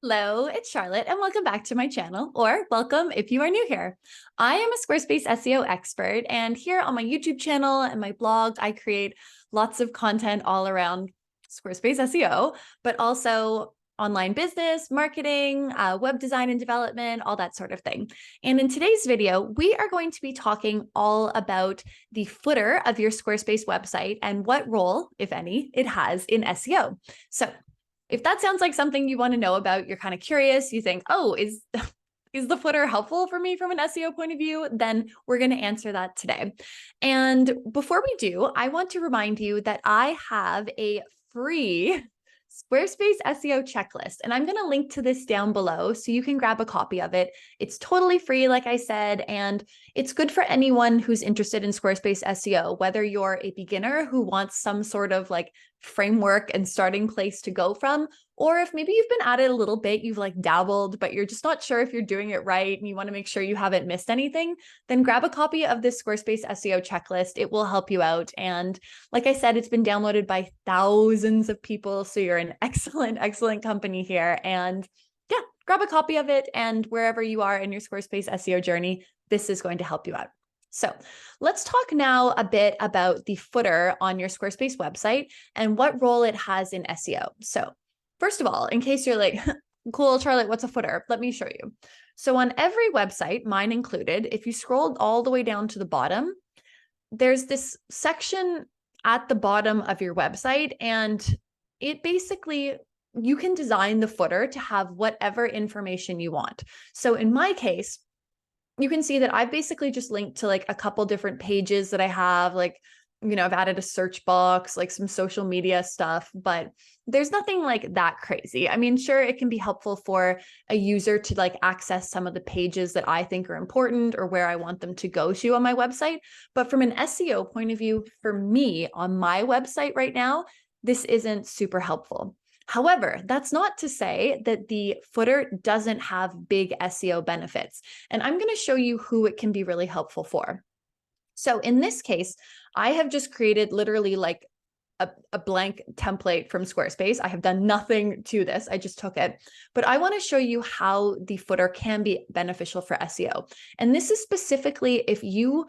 Hello, it's Charlotte, and welcome back to my channel, or welcome if you are new here. I am a Squarespace SEO expert, and here on my YouTube channel and my blog, I create lots of content all around Squarespace SEO, but also online business, marketing, web design and development, all that sort of thing. And in today's video, we are going to be talking all about the footer of your Squarespace website and what role, if any, it has in SEO. So if that sounds like something you want to know about, you're kind of curious, you think, oh, is the footer helpful for me from an SEO point of view? Then we're going to answer that today. And before we do, I want to remind you that I have a free Squarespace SEO checklist, and I'm going to link to this down below so you can grab a copy of it. It's totally free, like I said, and it's good for anyone who's interested in Squarespace SEO, whether you're a beginner who wants some sort of like framework and starting place to go from, or if maybe you've been at it a little bit, you've like dabbled, but you're just not sure if you're doing it right and you want to make sure you haven't missed anything, then grab a copy of this Squarespace SEO checklist. It will help you out. And like I said, it's been downloaded by thousands of people. So you're an excellent company here. And yeah, grab a copy of it. And wherever you are in your Squarespace SEO journey, this is going to help you out. So let's talk now a bit about the footer on your Squarespace website and what role it has in SEO. So first of all, in case you're like, cool, Charlotte, what's a footer? Let me show you. So on every website, mine included, if you scroll all the way down to the bottom, there's this section at the bottom of your website, and it basically, you can design the footer to have whatever information you want. So in my case, you can see that I've basically just linked to like a couple different pages that I have, like, I've added a search box, like some social media stuff, but there's nothing like that crazy. I mean, sure, it can be helpful for a user to like access some of the pages that I think are important or where I want them to go to on my website. But from an SEO point of view, for me on my website right now, this isn't super helpful. However, that's not to say that the footer doesn't have big SEO benefits. And I'm going to show you who it can be really helpful for. So in this case, I have just created literally like a blank template from Squarespace. I have done nothing to this. I just took it. But I want to show you how the footer can be beneficial for SEO. And this is specifically if you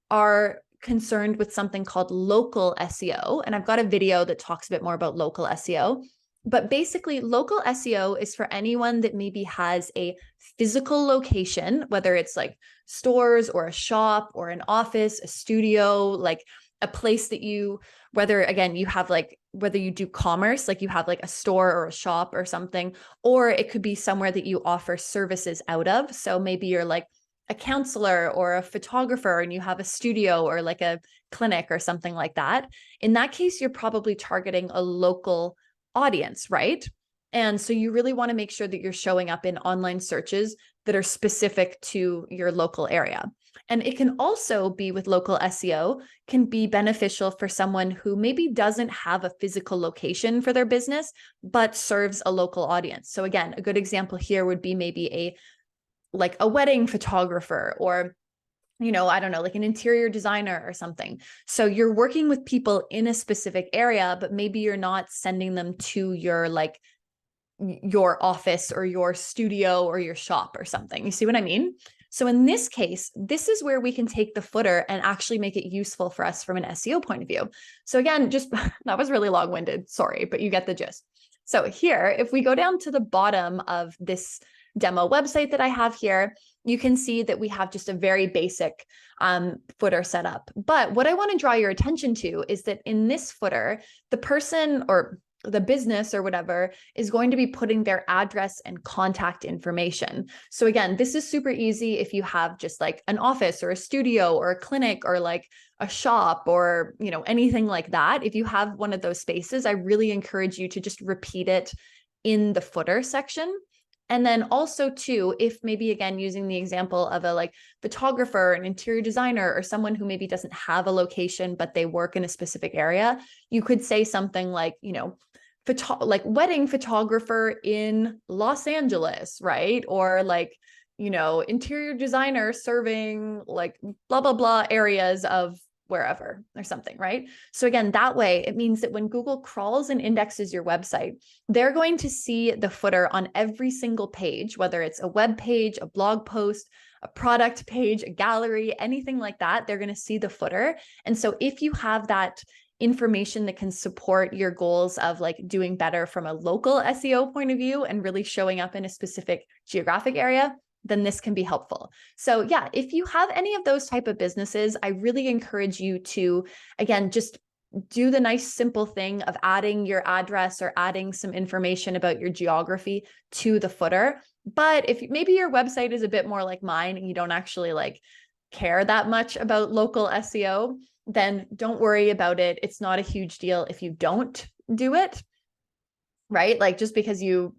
are concerned with something called local SEO. And I've got a video that talks a bit more about local SEO. But basically, local SEO is for anyone that maybe has a physical location, whether it's like stores or a shop or an office, a studio, like a place that you, whether again, you have like, whether you do commerce, like you have like a store or a shop or something, or it could be somewhere that you offer services out of. So maybe you're like a counselor or a photographer and you have a studio or like a clinic or something like that. In that case, you're probably targeting a local audience, right? And so you really want to make sure that you're showing up in online searches that are specific to your local area. And it can also be with local SEO, can be beneficial for someone who maybe doesn't have a physical location for their business, but serves a local audience. So again, a good example here would be maybe like a wedding photographer or I don't know, like an interior designer or something. So you're working with people in a specific area, but maybe you're not sending them to your like your office or your studio or your shop or something. You see what I mean? So in this case, this is where we can take the footer and actually make it useful for us from an SEO point of view. So again, just that was really long-winded, sorry, but you get the gist. So here, if we go down to the bottom of this demo website that I have here, you can see that we have just a very basic footer set up. But what I want to draw your attention to is that in this footer, the person or the business or whatever is going to be putting their address and contact information. So again, this is super easy if you have just like an office or a studio or a clinic or like a shop or, anything like that. If you have one of those spaces, I really encourage you to just repeat it in the footer section. And then also too, if maybe again, using the example of a like photographer, an interior designer, or someone who maybe doesn't have a location, but they work in a specific area, you could say something like, like wedding photographer in Los Angeles, right? Or like, interior designer serving like blah, blah, blah areas of wherever or something, right? So again, that way it means that when Google crawls and indexes your website, they're going to see the footer on every single page, whether it's a web page, a blog post, a product page, a gallery, anything like that, they're going to see the footer. And so if you have that information that can support your goals of like doing better from a local SEO point of view and really showing up in a specific geographic area, then this can be helpful. So yeah, if you have any of those type of businesses, I really encourage you to, again, just do the nice simple thing of adding your address or adding some information about your geography to the footer. But if maybe your website is a bit more like mine and you don't actually like care that much about local SEO, then don't worry about it. It's not a huge deal if you don't do it, right? Like just because you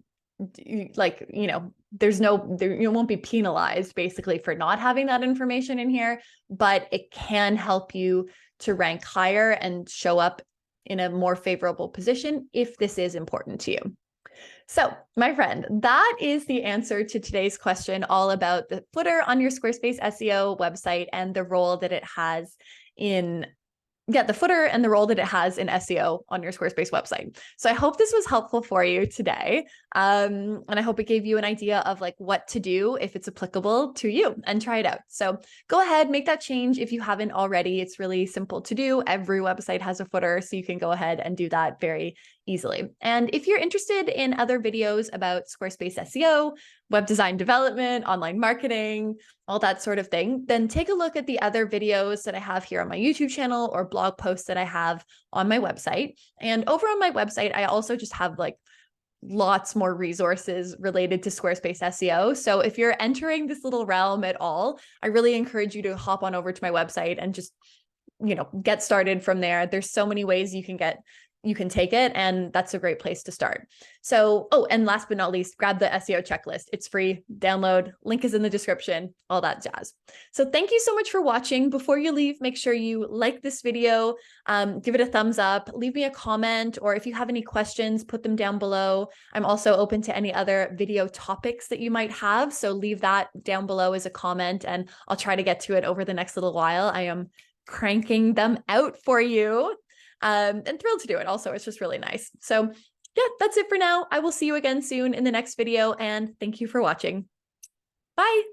like, you know, you won't be penalized basically for not having that information in here, but it can help you to rank higher and show up in a more favorable position if this is important to you. So, my friend, that is the answer to today's question, all about the footer on your Squarespace SEO website and the role that it has in the footer and the role that it has in SEO on your Squarespace website. So I hope this was helpful for you today. And I hope it gave you an idea of like what to do if it's applicable to you and try it out. So go ahead, make that change if you haven't already. It's really simple to do. Every website has a footer, so you can go ahead and do that very easily. And if you're interested in other videos about Squarespace SEO, web design development, online marketing, all that sort of thing, then take a look at the other videos that I have here on my YouTube channel or blog posts that I have on my website. And over on my website, I also just have like lots more resources related to Squarespace SEO. So if you're entering this little realm at all, I really encourage you to hop on over to my website and just, you know, get started from there. There's so many ways you can take it, and that's a great place to start. So, oh, and last but not least, grab the SEO checklist. It's free, download, link is in the description, all that jazz. So thank you so much for watching. Before you leave, make sure you like this video, give it a thumbs up, leave me a comment, or if you have any questions, put them down below. I'm also open to any other video topics that you might have. So leave that down below as a comment, and I'll try to get to it over the next little while. I am cranking them out for you. And thrilled to do it. Also, it's just really nice. So yeah, that's it for now. I will see you again soon in the next video, and thank you for watching. Bye.